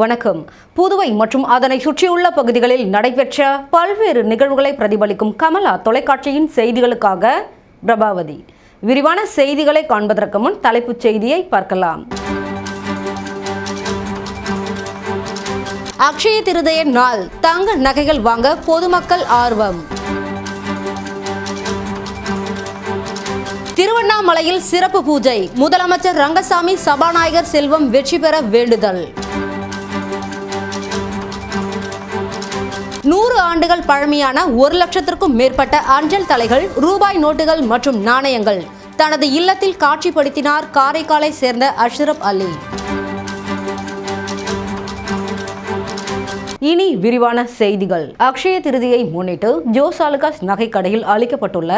வணக்கம். புதுவை மற்றும் அதனை சுற்றியுள்ள பகுதிகளில் நடைபெற்ற பல்வேறு நிகழ்வுகளை பிரதிபலிக்கும் கமலா தொலைக்காட்சியின் செய்திகளுக்காக பிரபாவதி. விரிவான செய்திகளை காண்பதற்கு முன் தலைப்புச் செய்தியை பார்க்கலாம். அக்ஷய திருதியை நாள் தங்க நகைகள் வாங்க பொதுமக்கள் ஆர்வம். திருவண்ணாமலையில் சிறப்பு பூஜை. முதலமைச்சர் ரங்கசாமி சபாநாயகர் செல்வம் வெற்றி பெற வேண்டுதல். 100 ஆண்டுகள் பழமையான 1 லட்சத்திற்கும் மேற்பட்ட அஞ்சல் தலைகள், ரூபாய் நோட்டுகள் மற்றும் நாணயங்கள் தனது இல்லத்தில் காட்சிப்படுத்தினார் காரைக்காலை சேர்ந்த அஷ்ரப் அலி. இனி விரிவான செய்திகள். அக்ஷய திருதியை முன்னிட்டு ஜோஸ் ஆலுகாஸ் நகை கடையில் அளிக்கப்பட்டுள்ள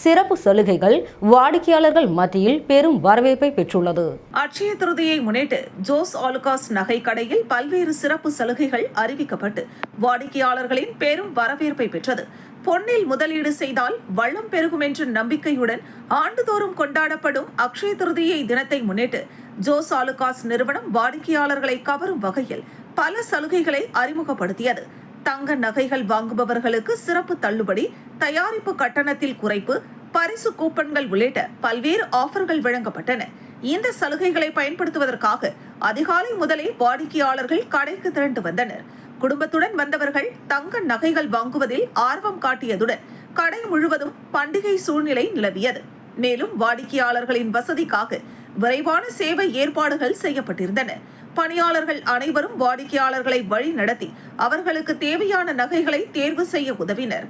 சிறப்பு சலுகைகள் வாடிக்கையாளர்கள் மத்தியில் பெரும் வரவேற்பை பெற்றுள்ளது. அக்ஷய திருதியை முன்னிட்டு ஜோஸ் ஆலுகாஸ் நகை கடையில் பல்வேறு சிறப்பு சலுகைகள் அறிவிக்கப்பட்டு வாடிக்கையாளர்களின் பெரும் வரவேற்பை பெற்றது. பொன்னில் முதலீடு செய்தால் வளம் பெருகும் என்ற நம்பிக்கையுடன் ஆண்டுதோறும் கொண்டாடப்படும் அக்ஷய திருதியை தினத்தை முன்னிட்டு ஜோஸ் ஆலுகாஸ் நிறுவனம் வாடிக்கையாளர்களை கவரும் வகையில் பல சலுகைகளை அறிமுகப்படுத்தியது. தங்க நகைகள் வாங்குபவர்களுக்கு சிறப்பு தள்ளுபடி, தயாரிப்பு கட்டணத்தில் குறைப்பு, பரிசு கூப்பன்கள் உள்ளிட்ட பல்வேறு ஆஃபர்கள் வழங்கப்பட்டன. இந்த சலுகைகளை பயன்படுத்துவதற்காக அதிகாலை முதலே வாடிக்கையாளர்கள் கடைக்கு திரண்டு வந்தனர். குடும்பத்துடன் வந்தவர்கள் தங்க நகைகள் வாங்குவதில் ஆர்வம் காட்டியதுடன் கடை முழுவதும் பண்டிகை சூழ்நிலை நிலவியது. மேலும் வாடிக்கையாளர்களின் வசதிக்காக விரைவான சேவை ஏற்பாடுகள் செய்யப்பட்டிருந்தன. பணியாளர்கள் அனைவரும் வாடிக்கையாளர்களை வழி நடத்தி அவர்களுக்கு தேவையான நகைகளை தேர்வு செய்ய உதவினர்.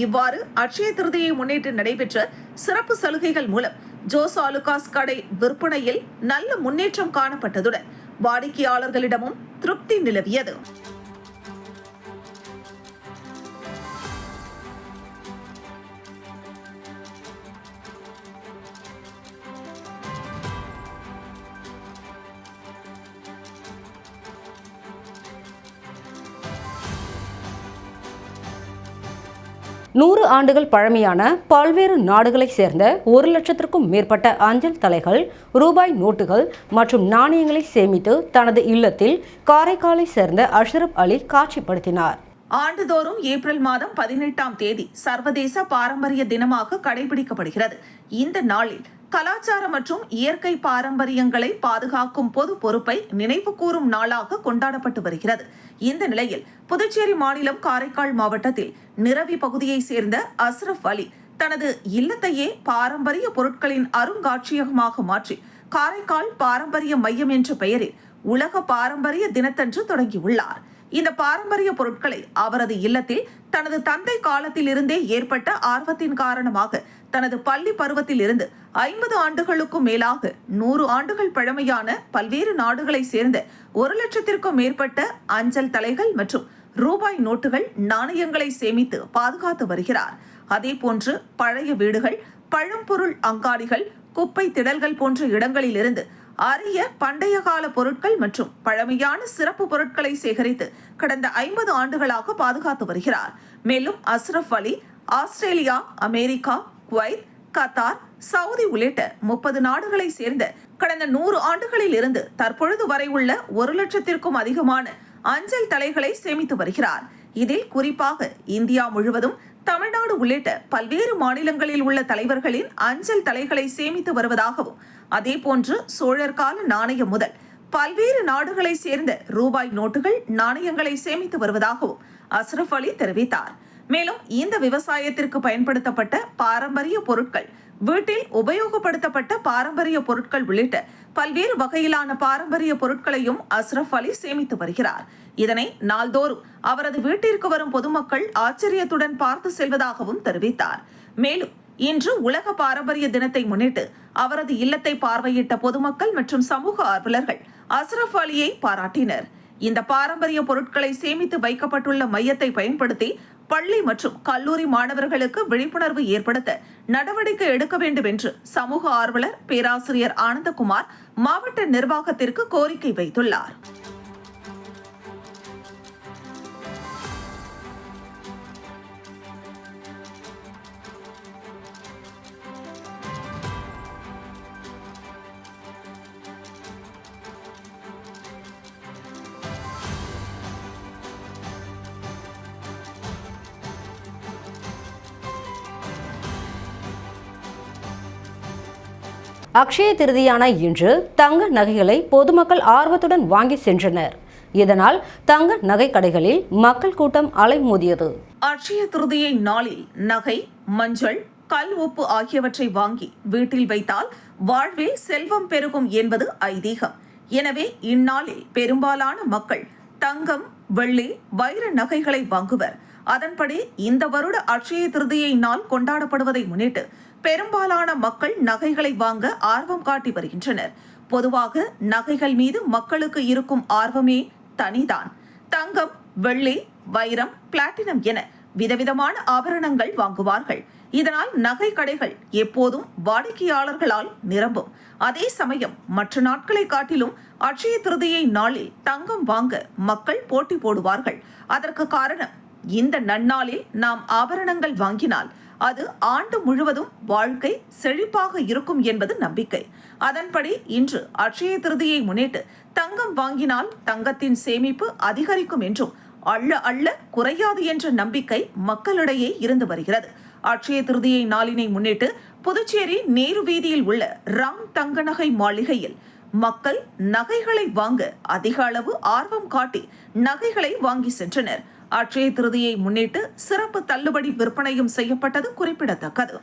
இவ்வாறு அக்ஷய திருதியை முன்னிட்டு நடைபெற்ற சிறப்பு சலுகைகள் மூலம் ஜோஸ் ஆலுகாஸ் கடை விற்பனையில் நல்ல முன்னேற்றம் காணப்பட்டதுடன் வாடிக்கையாளர்களிடமும் திருப்தி நிலவியது. நூறு ஆண்டுகள் பழமையான பல்வேறு நாடுகளைச் சேர்ந்த 1 லட்சத்திற்கும் மேற்பட்ட அஞ்சல் தலைகள், ரூபாய் நோட்டுகள் மற்றும் நாணயங்களை சேமித்து தனது இல்லத்தில் காரைக்காலை சேர்ந்த அஷ்ரப் அலி காட்சிப்படுத்தினார். ஆண்டுதோறும் ஏப்ரல் மாதம் 18ஆம் தேதி சர்வதேச பாரம்பரிய தினமாக கடைபிடிக்கப்படுகிறது. இந்த நாளில் கலாச்சார மற்றும் இயற்கை பாரம்பரியங்களை பாதுகாக்கும் பொது பொறுப்பை நினைவு கூறும் நாளாக கொண்டாடப்பட்டு வருகிறது. இந்த நிலையில் புதுச்சேரி மாநிலம் காரைக்கால் மாவட்டத்தில் நிரவி பகுதியை சேர்ந்த அஷ்ரப் அலி தனது இல்லத்தையே பாரம்பரிய பொருட்களின் அருங்காட்சியகமாக மாற்றி காரைக்கால் பாரம்பரிய மையம் என்ற பெயரில் உலக பாரம்பரிய தினத்தன்று தொடங்கியுள்ளார். இந்த பாரம்பரிய பொருட்களை அவரது இல்லத்தில் தனது தந்தை காலத்தில் இருந்தே ஏற்பட்ட ஆர்வத்தின் காரணமாக தனது பள்ளி பருவத்தில் இருந்து 50 ஆண்டுகளுக்கும் மேலாக 100 ஆண்டுகள் பழமையான பல்வேறு நாடுகளை சேர்ந்த 1 லட்சத்திற்கும் மேற்பட்ட அஞ்சல் தலைகள் மற்றும் ரூபாய் நோட்டுகள், நாணயங்களை சேமித்து பாதுகாத்து வருகிறார். அதே போன்று பழைய வீடுகள், பழம்பொருள் அங்காடிகள், குப்பை திடல்கள் போன்ற இடங்களில் இருந்து அரிய பண்டைய கால பொருட்கள் மற்றும் பழமையான சிறப்பு பொருட்களை சேகரித்து கடந்த 50 ஆண்டுகளாக பாதுகாத்து வருகிறார். மேலும் Ashraf Ali Australia, America, Kuwait, Qatar, Saudi உள்ளிட்ட 30 நாடுகளை சேர்ந்த கடந்த 100 ஆண்டுகளில் இருந்து தற்பொழுது வரை உள்ள 1 லட்சத்திற்கும் அதிகமான அஞ்சல் தலைகளை சேமித்து வருகிறார். இதில் குறிப்பாக இந்தியா முழுவதும், தமிழ்நாடு உள்ளிட்ட பல்வேறு மாநிலங்களில் உள்ள தலைவர்களின் அஞ்சல் தலைகளை சேமித்து வருவதாகவும், அதேபோன்று சோழர் கால நாணயம் முதல் பல்வேறு நாடுகளை சேர்ந்த ரூபாய் நோட்டுகள், நாணயங்களை சேமித்து வருவதாகவும் அஷ்ரப் அலி தெரிவித்தார். மேலும் இந்த விவசாயத்திற்கு பயன்படுத்தப்பட்ட பாரம்பரிய பொருட்கள், வீட்டில் உபயோகப்படுத்தப்பட்ட பாரம்பரிய பொருட்கள் உள்ளிட்ட பல்வேறு வகையிலான பாரம்பரிய பொருட்களையும் அஷ்ரப் அலி சேமித்து வருகிறார். இதனை நாள்தோறும் அவரது வீட்டிற்கு வரும் பொதுமக்கள் ஆச்சரியத்துடன் பார்த்து செல்வதாகவும் தெரிவித்தார். மேலும் இன்று உலக பாரம்பரிய தினத்தை முன்னிட்டு அவரது இல்லத்தை பார்வையிட்ட பொதுமக்கள் மற்றும் சமூக ஆர்வலர்கள் அஷ்ரப் அலியை பாராட்டினர். இந்த பாரம்பரிய பொருட்களை சேமித்து வைக்கப்பட்டுள்ள மையத்தை பயன்படுத்தி பள்ளி மற்றும் கல்லூரி மாணவர்களுக்கு விழிப்புணர்வு ஏற்படுத்த நடவடிக்கை எடுக்க வேண்டும் என்று சமூக ஆர்வலர் பேராசிரியர் ஆனந்தகுமார் மாவட்ட நிர்வாகத்திற்கு கோரிக்கை வைத்துள்ளார். அக்ஷய திருதியான இன்று தங்க நகைகளை பொதுமக்கள் ஆர்வத்துடன் வாங்கி சென்றனர். இதனால் தங்க நகை கடைகளில் மக்கள் கூட்டம் அலைமோதியது. அக்ஷய திருதியை நாளில் நகை, மஞ்சள், கல் உப்பு ஆகியவற்றை வாங்கி வீட்டில் வைத்தால் வாழ்வில் செல்வம் பெருகும் என்பது ஐதீகம். எனவே இந்நாளில் பெரும்பாலான மக்கள் தங்கம், வெள்ளி, வைர நகைகளை வாங்குவர். அதன்படி இந்த வருட அக்ஷய திருதியை நாள் கொண்டாடப்படுவதை முன்னிட்டு பெரும்பாலான மக்கள் நகைகளை வாங்க ஆர்வம் காட்டி வருகின்றனர். பொதுவாக நகைகள் மீது மக்களுக்கு இருக்கும் ஆர்வமே தனிதான். தங்கம், வெள்ளி, வைரம், பிளாட்டினம் என விதவிதமான ஆபரணங்கள் வாங்குவார்கள். இதனால் நகை கடைகள் எப்போதும் வாடிக்கையாளர்களால் நிரம்பும். அதே சமயம் மற்ற நாட்களை காட்டிலும் அக்ஷய திருதியை நாளில் தங்கம் வாங்க மக்கள் போட்டி போடுவார்கள். அதற்கு காரணம், இந்த நன்னாளில் நாம் ஆபரணங்கள் வாங்கினால் அது ஆண்டு முழுவதும் வாழ்க்கை செழிப்பாக இருக்கும் என்பது நம்பிக்கை. அதன்படி இன்று அக்ஷய திருதியை முன்னிட்டு தங்கம் வாங்கினால் தங்கத்தின் சேமிப்பு அதிகரிக்கும் என்றும் அள்ள அள்ள குறையாது என்ற நம்பிக்கை மக்களிடையே இருந்து வருகிறது. அக்ஷய திருதியை நாளினை முன்னிட்டு புதுச்சேரி நேரு வீதியில் உள்ள ராம் தங்க நகை மாளிகையில் மக்கள் நகைகளை வாங்க அதிக அளவு ஆர்வம் காட்டி நகைகளை வாங்கி சென்றனர். அக்ஷய திருதியை முன்னிட்டு சிறப்பு தள்ளுபடி விற்பனையும் செய்யப்பட்டது குறிப்பிடத்தக்கது.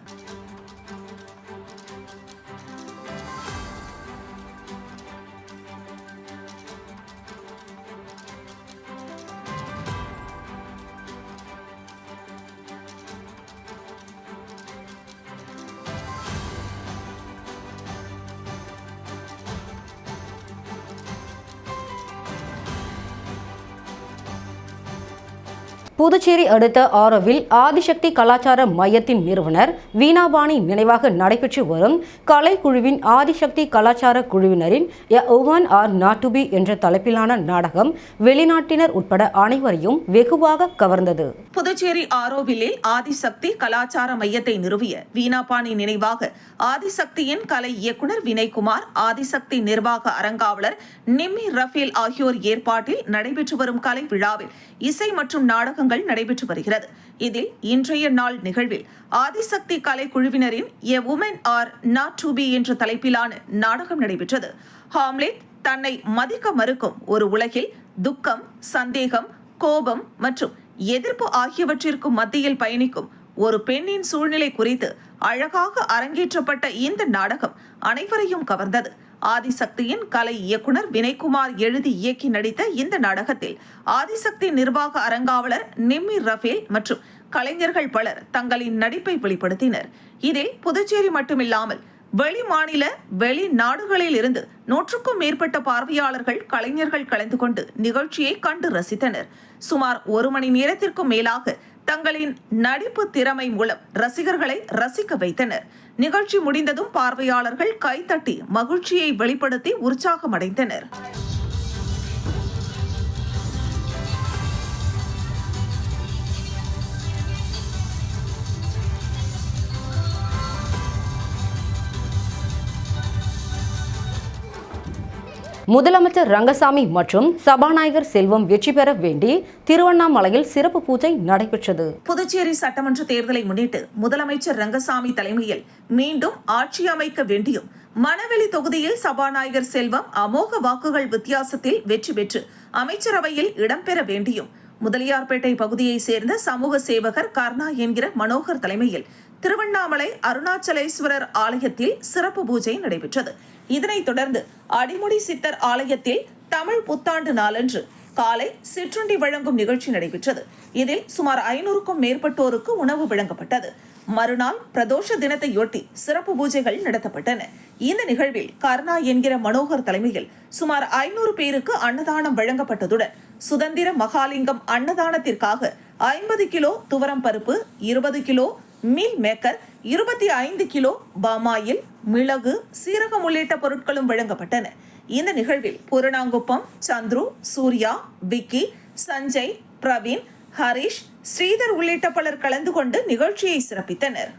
புதுச்சேரி அடுத்த ஆரோவில் ஆதிசக்தி கலாச்சார மையத்தின் நிறுவனர் வீணாபாணி நினைவாக நடைபெற்று வரும் கலைக்குழுவின் ஆதிசக்தி கலாச்சார குழுவினரின் a woman are not to be என்ற தலைப்பிலான நாடகம் வெளிநாட்டினர் உட்பட அனைவரையும் வெகுவாக கவர்ந்தது. புதுச்சேரி ஆரோவிலில் ஆதிசக்தி கலாச்சார மையத்தை நிறுவிய வீணாபாணி நினைவாக ஆதிசக்தியின் கலை இயக்குனர் வினய்குமார், ஆதிசக்தி நிர்வாக அரங்காவலர் நிம்மி ரஃபேல் ஆகியோர் ஏற்பாட்டில் நடைபெற்று வரும் கலை விழாவில் இசை மற்றும் நாடகங்கள் நடைபெற்று வருகிறது. இதில் இன்றைய நாள் நிகழ்வில் ஆதிசக்தி கலை குழுவினரின் a woman are not to be என்ற தலைப்பிலான நாடகம் நடைபெற்றது. ஹாம்லெட் தன்னை மதிக்க மறுக்கும் ஒரு உலகில் துக்கம், சந்தேகம், கோபம் மற்றும் எதிர்ப்பு ஆகியவற்றிற்கு மத்தியில் பயணிக்கும் ஒரு பெண்ணின் சூழ்நிலை குறித்து அழகாக அரங்கேற்றப்பட்ட இந்த நாடகம் அனைவரையும் கவர்ந்தது. ஆதிசக்தியின் கலை இயக்குனர் வினய்குமார் எழுதி இயக்கி நடித்த இந்த நாடகத்தில் ஆதிசக்தி நிர்வாக அரங்காவலர் நிம்மி ரஃபேல் மற்றும் கலைஞர்கள் பலர் தங்களின் நடிப்பை வெளிப்படுத்தினர். இதில் புதுச்சேரி மட்டுமில்லாமல் வெளி மாநில, வெளிநாடுகளில் இருந்து 100க்கும் மேற்பட்ட பார்வையாளர்கள், கலைஞர்கள் கலந்து கொண்டு நிகழ்ச்சியை கண்டு ரசித்தனர். சுமார் 1 மணி நேரத்திற்கும் மேலாக தங்களின் நடிப்பு திறமை மூலம் ரசிகர்களை ரசிக்க வைத்தனர். நிகழ்ச்சி முடிந்ததும் பார்வையாளர்கள் கைத்தட்டி மகிழ்ச்சியை வெளிப்படுத்தி உற்சாகமடைந்தனர். முதலமைச்சர் ரங்கசாமி மற்றும் சபாநாயகர் செல்வம் வெற்றி பெற வேண்டி திருவண்ணாமலையில் சிறப்பு பூஜை நடைபெற்றது. புதுச்சேரி சட்டமன்ற தேர்தலை முன்னிட்டு முதலமைச்சர் ரங்கசாமி தலைமையில் மீண்டும் ஆட்சி அமைக்க வேண்டியும், மணவெளி தொகுதியில் சபாநாயகர் செல்வம் அமோக வாக்குகள் வித்தியாசத்தில் வெற்றி பெற்று அமைச்சரவையில் இடம்பெற வேண்டியும் முதலியார்பேட்டை பகுதியை சேர்ந்த சமூக சேவகர் கர்ணா என்கிற மனோகர் தலைமையில் திருவண்ணாமலை அருணாச்சலேஸ்வரர் ஆலயத்தில் சிறப்பு பூஜை நடைபெற்றது. இதனைத் தொடர்ந்து அடிமுடி சித்தர் ஆலயத்தில் தமிழ் புத்தாண்டு நாளன்று காலை சிற்றுண்டி வழங்கும் நிகழ்ச்சி நடைபெற்றது. இதில் சுமார் 500க்கும் மேற்பட்டோருக்கு உணவு வழங்கப்பட்டது. மறுநாள் பிரதோஷ தினத்தையொட்டி சிறப்பு பூஜைகள் நடத்தப்பட்டன. இந்த நிகழ்வில் கர்ணா என்கிற மனோகர் தலைமையில் சுமார் 500 பேருக்கு அன்னதானம் வழங்கப்பட்டதுடன் சுதந்திர மகாலிங்கம் அன்னதானத்திற்காக 50 கிலோ துவரம் பருப்பு, 20 kilo meal maker, 25 kilo palm oil, மிளகு, சீரகம் உள்ளிட்ட பொருட்களும் வழங்கப்பட்டன. இந்த நிகழ்வில் பூரணாங்குப்பம், சந்துரு, சூர்யா, விக்கி, சஞ்சய், பிரவீன், ஹரிஷ், ஸ்ரீதர் உள்ளிட்ட பலர் கலந்து கொண்டு நிகழ்ச்சியை சிறப்பித்தனர்.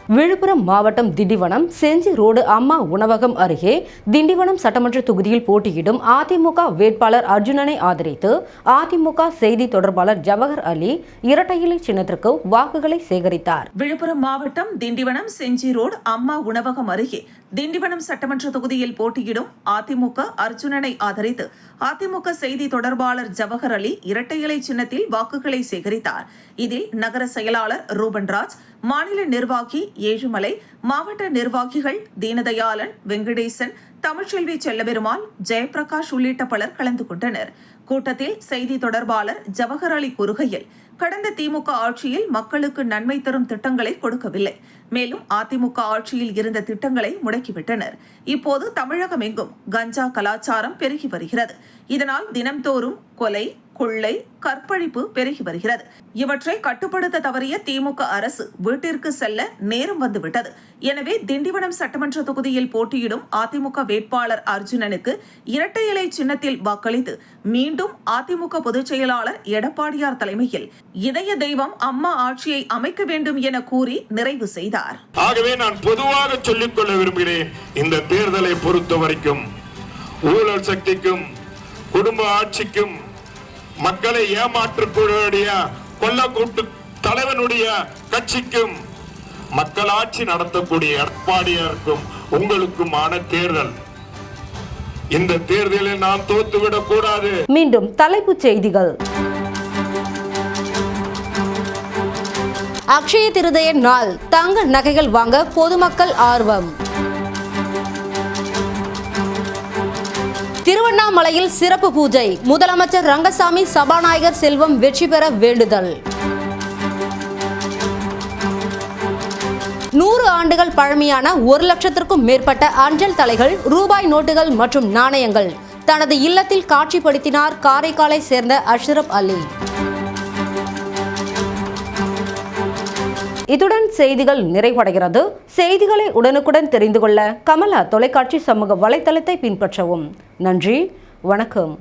விழுப்புரம் மாவட்டம் திண்டிவனம் செஞ்சி ரோடு அம்மா உணவகம் அருகே திண்டிவனம் சட்டமன்ற தொகுதியில் போட்டியிடும் அதிமுக வேட்பாளர் அர்ஜுனனை ஆதரித்து அதிமுக செய்தி தொடர்பாளர் ஜவஹர் அலி இரட்டை இலை சின்னத்திற்கு வாக்குகளை சேகரித்தார். விழுப்புரம் மாவட்டம் திண்டிவனம் செஞ்சி ரோடு அம்மா உணவகம் அருகே திண்டிவனம் சட்டமன்ற தொகுதியில் போட்டியிடும் அதிமுக அர்ஜுனனை ஆதரித்து அதிமுக செய்தி தொடர்பாளர் ஜவஹர் அலி இரட்டை இலை சின்னத்தில் வாக்குகளை சேகரித்தார். இதில் நகர செயலாளர் ரூபன்ராஜ், மாநில நிர்வாகி ஏழுமலை, மாவட்ட நிர்வாகிகள் தீனதயாளன், வெங்கடேசன், தமிழ்ச்செல்வி செல்லபெருமாள், ஜெயபிரகாஷ் உள்ளிட்ட பலர் கலந்து கொண்டனர். கூட்டத்தில் செய்தி தொடர்பாளர் ஜவஹர் அலி கூறுகையில், கடந்த திமுக ஆட்சியில் மக்களுக்கு நன்மை தரும் திட்டங்களை கொடுக்கவில்லை. மேலும் அதிமுக ஆட்சியில் இருந்த திட்டங்களை முடக்கிவிட்டனர். இப்போது தமிழகம் எங்கும் கஞ்சா கலாச்சாரம் பெருகி வருகிறது. இதனால் தினம்தோறும் கொலை, கொள்ளை, கற்பழிப்பு பெருகி வருகிறது. இவற்றை கட்டுப்படுத்த தவறிய திமுக அரசு வீட்டிற்கு செல்ல நேரம் வந்துவிட்டது. எனவே திண்டிவனம் சட்டமன்ற தொகுதியில் போட்டியிடும் அதிமுக வேட்பாளர் அர்ஜுனனுக்கு இரட்டை இலை சின்னத்தில் வாக்களித்து மீண்டும் அதிமுக பொதுச் செயலாளர் எடப்பாடியார் தலைமையில் இதய தெய்வம் அம்மா ஆட்சியை அமைக்க வேண்டும் என கூறி நிறைவு செய்தார். ஆகவே நான் பொதுவாக சொல்லிக்கொள்ள விரும்புகிறேன், இந்த தேர்தலை பொறுத்த வரைக்கும் ஊழல் சக்திக்கும் குடும்ப ஆட்சிக்கும் மக்களை ஏமாற்றக்கூடிய கொல்லக்கூட்டு தலைவனுடைய கட்சிக்கும் மக்கள் ஆட்சி நடத்தக்கூடிய எடப்பாடியாருக்கும் உங்களுக்குமான தேர்தல். இந்த தேர்தலில் நாம் தோத்துவிடக் கூடாது. மீண்டும் தலைப்புச் செய்திகள். அக்ஷய திருதிய நாள் தங்க நகைகள் வாங்க பொதுமக்கள் ஆர்வம். திருவண்ணாமலையில் சிறப்பு பூஜை, முதலமைச்சர் ரங்கசாமி சபாநாயகர் செல்வம் வெற்றி பெற வேண்டுதல். 100 ஆண்டுகள் பழமையான 1 லட்சத்திற்கும் மேற்பட்ட அஞ்சல் தலைகள், ரூபாய் நோட்டுகள் மற்றும் நாணயங்கள் தனது இல்லத்தில் காட்சிப்படுத்தினார் காரைக்காலை சேர்ந்த அஷ்ரப் அலி. இத்துடன் செய்திகள் நிறைவடைகிறது. செய்திகளை உடனுக்குடன் தெரிந்து கொள்ள கமலா தொலைக்காட்சி சமூக வலைத்தளத்தை பின்பற்றவும். நன்றி, வணக்கம்.